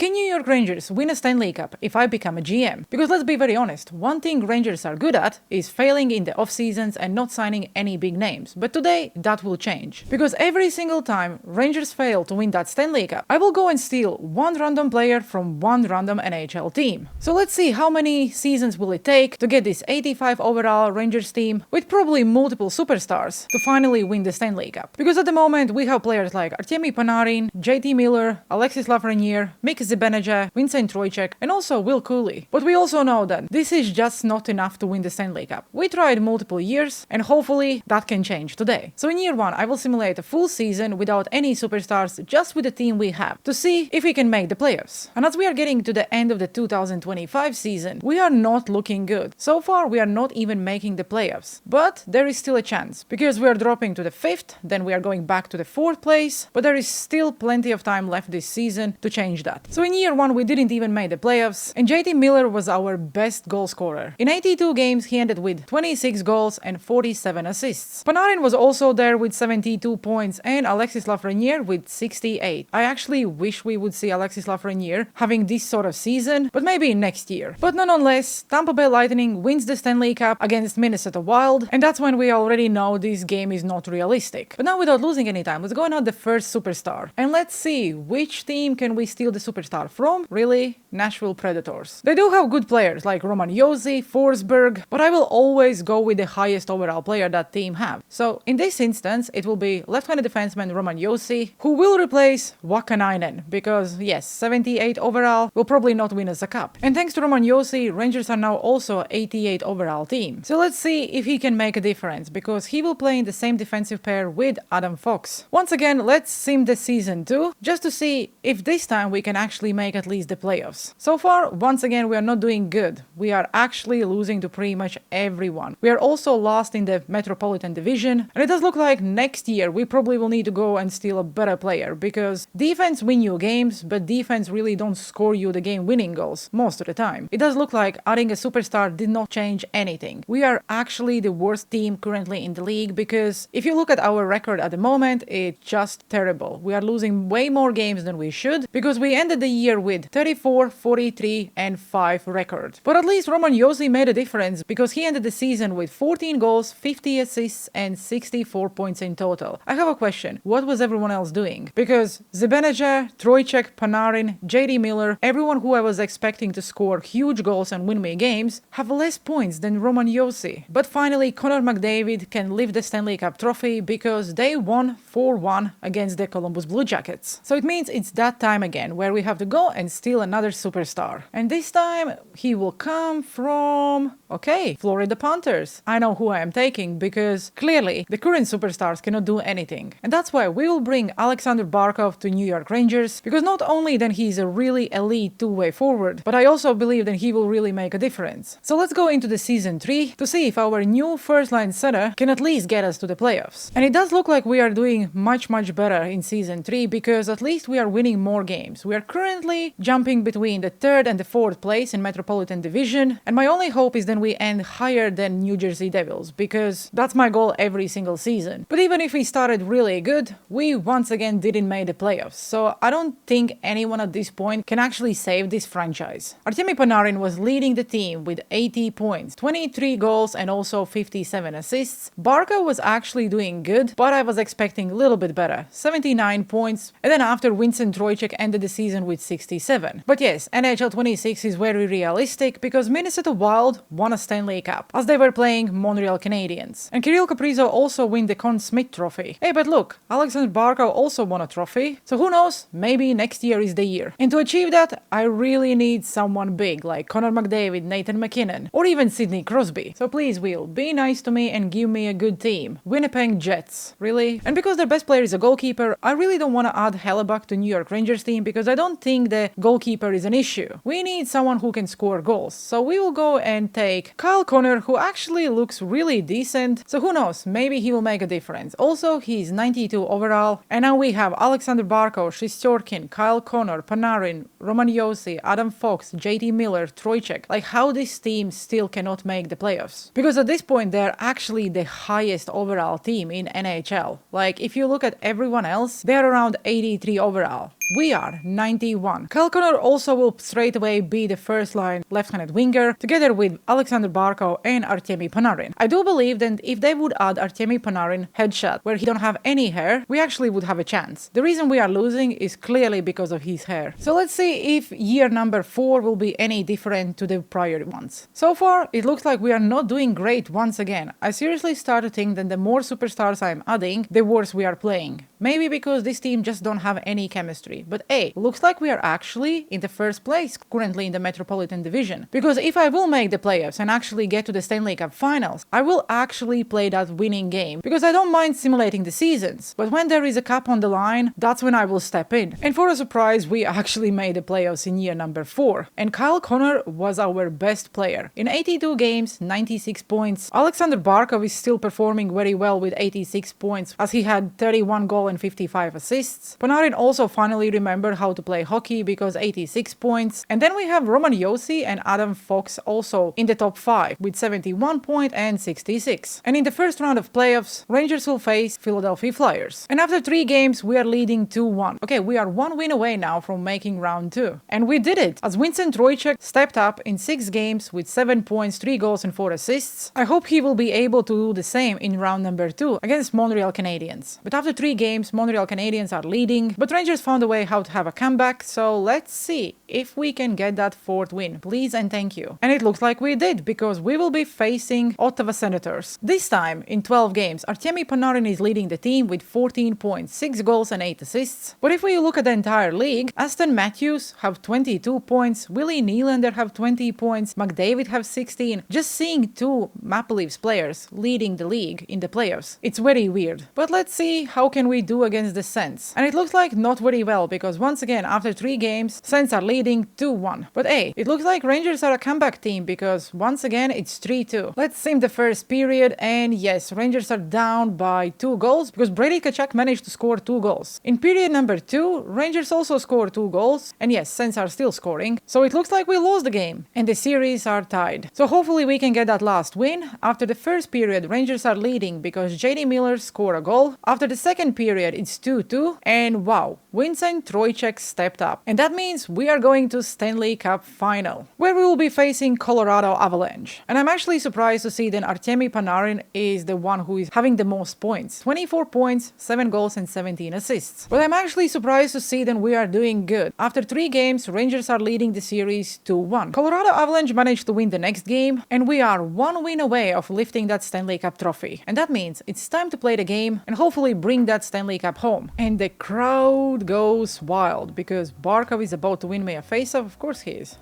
can New York Rangers win a Stanley Cup if I become a GM? Because let's be very honest, one thing Rangers are good at is failing in the off-seasons and not signing any big names. But today, that will change. Because every single time Rangers fail to win that Stanley Cup, I will go and steal one random player from one random NHL team. So let's see how many seasons will it take to get this 85 overall Rangers team with probably multiple superstars to finally win the Stanley Cup. Because at the moment, we have players like Artemi Panarin, JT Miller, Alexis Lafreniere, Mik Zibanejad, Vincent Trocheck, and also Will Cooley. But we also know that this is just not enough to win the Stanley Cup. We tried multiple years, and hopefully that can change today. So in year 1, I will simulate a full season without any superstars, just with the team we have, to see if we can make the playoffs. And as we are getting to the end of the 2025 season, we are not looking good. So far, we are not even making the playoffs. But there is still a chance, because we are dropping to the 5th, then we are going back to the 4th place, but there is still plenty of time left this season to change that. So in year 1, we didn't even make the playoffs, and JT Miller was our best goal scorer. In 82 games, he ended with 26 goals and 47 assists. Panarin was also there with 72 points, and Alexis Lafreniere with 68. I actually wish we would see Alexis Lafreniere having this sort of season, but maybe next year. But nonetheless, Tampa Bay Lightning wins the Stanley Cup against Minnesota Wild, and that's when we already know this game is not realistic. But now, without losing any time, let's go and add the first superstar. And let's see which team can we steal the superstar from. Really? Nashville Predators. They do have good players like Roman Josi, Forsberg, but I will always go with the highest overall player that team have. So in this instance, it will be left-handed defenseman Roman Josi, who will replace Vakanainen, because yes, 78 overall will probably not win us a cup. And thanks to Roman Josi, Rangers are now also 88 overall team. So let's see if he can make a difference, because he will play in the same defensive pair with Adam Fox. Once again, let's sim the season 2, just to see if this time we can actually make at least the playoffs. So far, once again, we are not doing good. We are actually losing to pretty much everyone. We are also lost in the Metropolitan Division, and it does look like next year we probably will need to go and steal a better player, because defense win you games, but defense really don't score you the game-winning goals most of the time. It does look like adding a superstar did not change anything. We are actually the worst team currently in the league, because if you look at our record at the moment, it's just terrible. We are losing way more games than we should, because we ended the year with 34, 43, and 5 record. But at least Roman Josi made a difference, because he ended the season with 14 goals, 50 assists, and 64 points in total. I have a question. What was everyone else doing? Because Zibanejad, Trocheck, Panarin, JD Miller, everyone who I was expecting to score huge goals and win me games, have less points than Roman Josi. But finally, Connor McDavid can lift the Stanley Cup trophy, because they won 4-1 against the Columbus Blue Jackets. So it means it's that time again where we have to go and steal another superstar. And this time he will come from... okay, Florida Panthers. I know who I am taking, because clearly the current superstars cannot do anything. And that's why we will bring Alexander Barkov to New York Rangers, because not only then he's a really elite two-way forward, but I also believe that he will really make a difference. So let's go into the season 3 to see if our new first-line center can at least get us to the playoffs. And it does look like we are doing much better in season 3, because at least we are winning more games. We are currently jumping between the 3rd and the 4th place in Metropolitan Division, and my only hope is then we end higher than New Jersey Devils, because that's my goal every single season. But even if we started really good, we once again didn't make the playoffs, so I don't think anyone at this point can actually save this franchise. Artemi Panarin was leading the team with 80 points, 23 goals, and also 57 assists. Barkov was actually doing good, but I was expecting a little bit better, 79 points, and then after Vincent Trocheck ended the season with 67. But yes, NHL 26 is very realistic, because Minnesota Wild won a Stanley Cup, as they were playing Montreal Canadiens. And Kirill Kaprizov also won the Conn Smythe Trophy. Hey, but look, Alexander Barkov also won a trophy, so who knows, maybe next year is the year. And to achieve that, I really need someone big, like Connor McDavid, Nathan McKinnon, or even Sidney Crosby. So please, Will, be nice to me and give me a good team. Winnipeg Jets. Really? And because their best player is a goalkeeper, I really don't want to add Hellebuck to New York Rangers team, because I don't think the goalkeeper is an issue. We need someone who can score goals. So we will go and take Kyle Connor, who actually looks really decent. So who knows, maybe he will make a difference. Also, he's 92 overall. And now we have Alexander Barkov, Shesterkin, Kyle Connor, Panarin, Roman Josi, Adam Fox, JT Miller, Trocheck. Like, how this team still cannot make the playoffs? Because at this point, they're actually the highest overall team in NHL. Like, if you look at everyone else, they're around 83 overall. We are 91. Kyle Connor also will straight away be the first line left-handed winger, together with Alexander Barkov and Artemi Panarin. I do believe that if they would add Artemi Panarin headshot, where he don't have any hair, we actually would have a chance. The reason we are losing is clearly because of his hair. So let's see if year number 4 will be any different to the prior ones. So far, it looks like we are not doing great once again. I seriously start to think that the more superstars I'm adding, the worse we are playing. Maybe because this team just don't have any chemistry. But hey, looks like we are actually in the first place currently in the Metropolitan Division. Because if I will make the playoffs and actually get to the Stanley Cup finals, I will actually play that winning game. Because I don't mind simulating the seasons. But when there is a cup on the line, that's when I will step in. And for a surprise, we actually made the playoffs in year number 4. And Kyle Connor was our best player. In 82 games, 96 points. Alexander Barkov is still performing very well with 86 points, as he had 31 goals and 55 assists. Panarin also finally remembered how to play hockey because 86 points. And then we have Roman Josi and Adam Fox also in the top 5 with 71 points and 66. And in the first round of playoffs, Rangers will face Philadelphia Flyers. And after 3 games, we are leading 2-1. Okay, we are 1 win away now from making round 2. And we did it, as Vincent Trocheck stepped up in 6 games with 7 points, 3 goals and 4 assists. I hope he will be able to do the same in round number 2 against Montreal Canadiens. But after 3 games, Montreal Canadiens are leading, but Rangers found a way how to have a comeback, so let's see if we can get that 4th win. Please and thank you. And it looks like we did, because we will be facing Ottawa Senators. This time, in 12 games, Artemi Panarin is leading the team with 14 points, 6 goals and 8 assists. But if we look at the entire league, Aston Matthews have 22 points, Willie Nylander have 20 points, McDavid have 16. Just seeing 2 Maple Leafs players leading the league in the playoffs, it's very weird. But let's see how can we do against the Sens. And it looks like not very well, because once again, after 3 games, Sens are leading 2-1. But hey, it looks like Rangers are a comeback team, because once again, it's 3-2. Let's sim the first period, and yes, Rangers are down by 2 goals, because Brady Tkachuk managed to score 2 goals. In period number 2, Rangers also scored 2 goals, and yes, Sens are still scoring, so it looks like we lost the game, and the series are tied. So hopefully we can get that last win. After the first period, Rangers are leading because JD Miller scored a goal. After the second period, it's 2-2, and wow, Vincent Trocheck stepped up. And that means we are going to Stanley Cup final, where we will be facing Colorado Avalanche. And I'm actually surprised to see that Artemi Panarin is the one who is having the most points. 24 points, 7 goals and 17 assists. But I'm actually surprised to see that we are doing good. After 3 games, Rangers are leading the series 2-1. Colorado Avalanche managed to win the next game, and we are 1 win away of lifting that Stanley Cup trophy. And that means it's time to play the game and hopefully bring that Stanley Cup home. And the crowd goes wild because Barkov is about to win me a faceoff. Of course he is.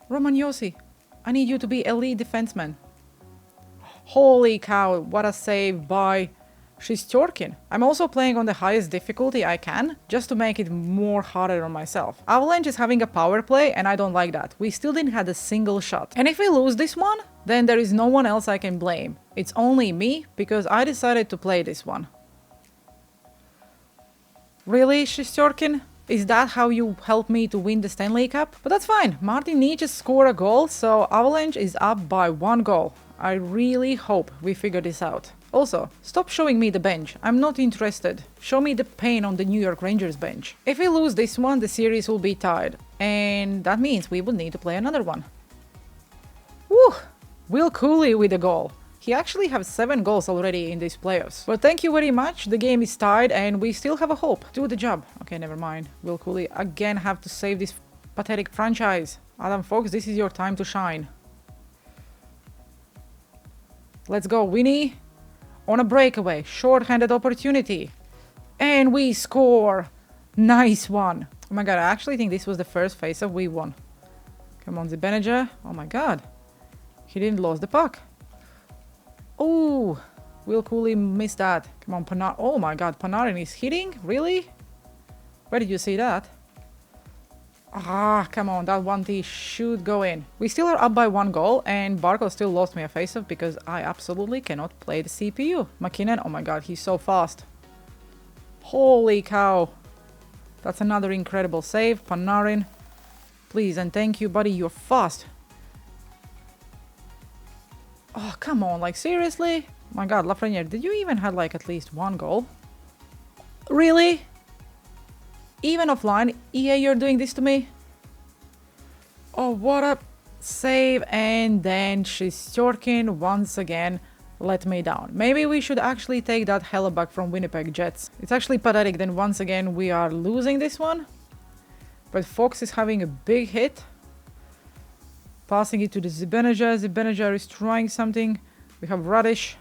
Roman Josi, I need you to be elite defenseman. Holy cow, what a save by Shesterkin. I'm also playing on the highest difficulty I can, just to make it more harder on myself. Avalanche is having a power play, and I don't like that. We still didn't have a single shot. And if we lose this one, then there is no one else I can blame. It's only me, because I decided to play this one. Really, Shesterkin? Is that how you help me to win the Stanley Cup? But that's fine. Martin Necas scored a goal, so Avalanche is up by 1 goal. I really hope we figure this out. Also, stop showing me the bench. I'm not interested. Show me the pain on the New York Rangers bench. If we lose this one, the series will be tied. And that means we will need to play another one. Woo! Will Cooley with a goal. He actually has 7 goals already in these playoffs. But thank you very much. The game is tied and we still have a hope. Do the job. Okay, never mind. Will Cooley again have to save this pathetic franchise. Adam Fox, this is your time to shine. Let's go, Winnie. On a breakaway, short-handed opportunity. And we score. Nice one. Oh my god, I actually think this was the first face-off we won. Come on, Zibanejad. Oh my god. He didn't lose the puck. Oh, Will Cooley missed that. Come on, Panarin. Oh my god, Panarin is hitting? Really? Where did you see that? Ah, come on, that 1T should go in. We still are up by 1 goal, and Barkov still lost me a faceoff because I absolutely cannot play the CPU. McKinnon, oh my god, he's so fast. Holy cow. That's another incredible save. Panarin, please and thank you, buddy, you're fast. Oh, come on, like seriously? My god, Lafreniere, did you even have like at least 1 goal? Really? Even offline, EA, you're doing this to me? Oh, what a save. And then Shesterkin once again let me down. Maybe we should actually take that Hellebuck from Winnipeg Jets. It's actually pathetic. Then once again, we are losing this one. But Fox is having a big hit. Passing it to the Zibanejad. Zibanejad is trying something. We have Radish,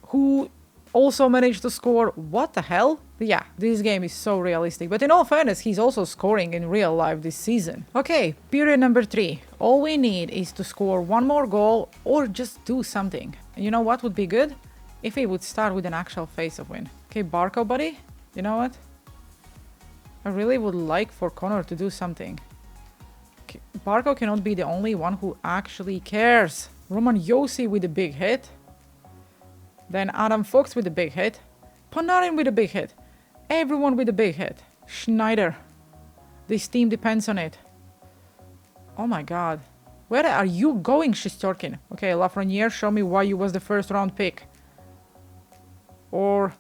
who also managed to score. What the hell? Yeah, this game is so realistic. But in all fairness, he's also scoring in real life this season. Okay, period number 3. All we need is to score one more goal or just do something. And you know what would be good? If he would start with an actual face-off win. Okay, Barco, buddy. You know what? I really would like for Connor to do something. Okay, Barco cannot be the only one who actually cares. Roman Josi with a big hit. Then Adam Fox with a big hit. Panarin with a big hit. Everyone with a big hit. Schneider. This team depends on it. Oh my god. Where are you going, Shesterkin? Okay, Lafreniere, show me why you was the first round pick. Or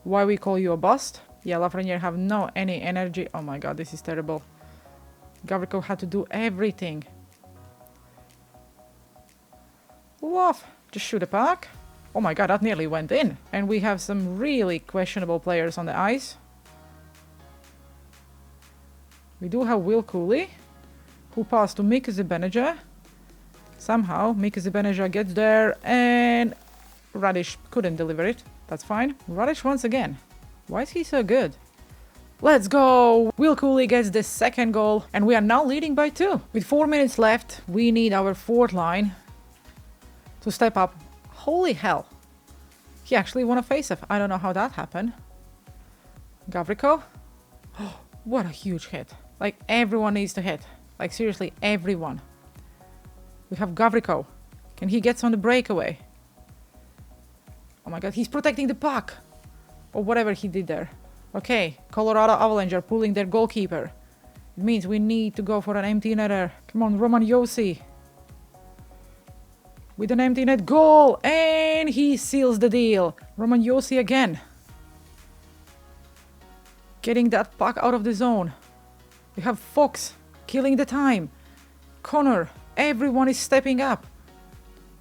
why we call you a bust. Yeah, Lafreniere have no any energy. Oh my god, this is terrible. Gavrikov had to do everything. Woof. Just shoot a puck. Oh my god, that nearly went in. And we have some really questionable players on the ice. We do have Will Cooley, who passed to Mika Zibanejad. Somehow, Mika Zibanejad gets there and Radish couldn't deliver it. That's fine. Radish once again. Why is he so good? Let's go! Will Cooley gets the second goal and we are now leading by 2. With 4 minutes left, we need our fourth line to step up. Holy hell. He actually won a face-off. I don't know how that happened. Gavrikov. Oh, what a huge hit. Like, everyone needs to hit. Like, seriously, everyone. We have Gavrikov. Can he get on the breakaway? Oh my god, he's protecting the puck. Or whatever he did there. Okay, Colorado Avalanche are pulling their goalkeeper. It means we need to go for an empty netter. Come on, Roman Josi. With an empty net goal, and he seals the deal. Roman Josi again. Getting that puck out of the zone. We have Fox killing the time. Connor, everyone is stepping up.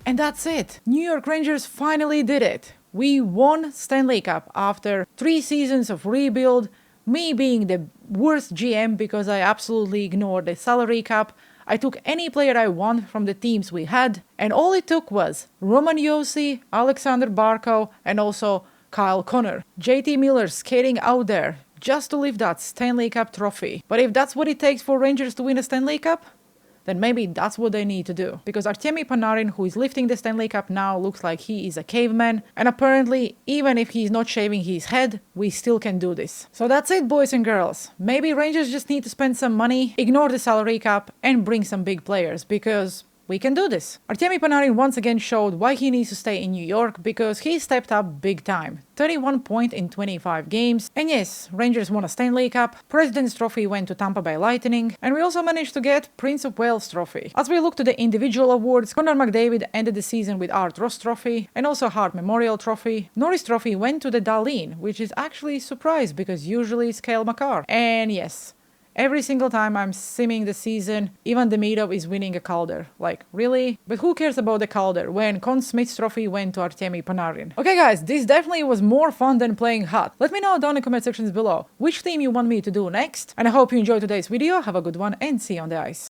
And that's it. New York Rangers finally did it. We won Stanley Cup after 3 seasons of rebuild. Me being the worst GM because I absolutely ignored the salary cap. I took any player I want from the teams we had, and all it took was Roman Josi, Alexander Barkov, and also Kyle Connor. JT Miller skating out there just to lift that Stanley Cup trophy. But if that's what it takes for Rangers to win a Stanley Cup, then maybe that's what they need to do. Because Artemi Panarin, who is lifting the Stanley Cup now, looks like he is a caveman. And apparently, even if he's not shaving his head, we still can do this. So that's it, boys and girls. Maybe Rangers just need to spend some money, ignore the salary cap, and bring some big players, because we can do this. Artemi Panarin once again showed why he needs to stay in New York, because he stepped up big time. 31 points in 25 games. And yes, Rangers won a Stanley Cup, President's Trophy went to Tampa Bay Lightning, and we also managed to get Prince of Wales Trophy. As we look to the individual awards, Connor McDavid ended the season with Art Ross Trophy, and also Hart Memorial Trophy. Norris Trophy went to the Dahlin, which is actually a surprise, because usually it's Cale Makar. And yes, every single time I'm simming the season, Ivan Demidov is winning a Calder. Like, really? But who cares about the Calder when Conn Smythe's trophy went to Artemi Panarin? Okay guys, this definitely was more fun than playing hot. Let me know down in the comment sections below which team you want me to do next. And I hope you enjoyed today's video. Have a good one and see you on the ice.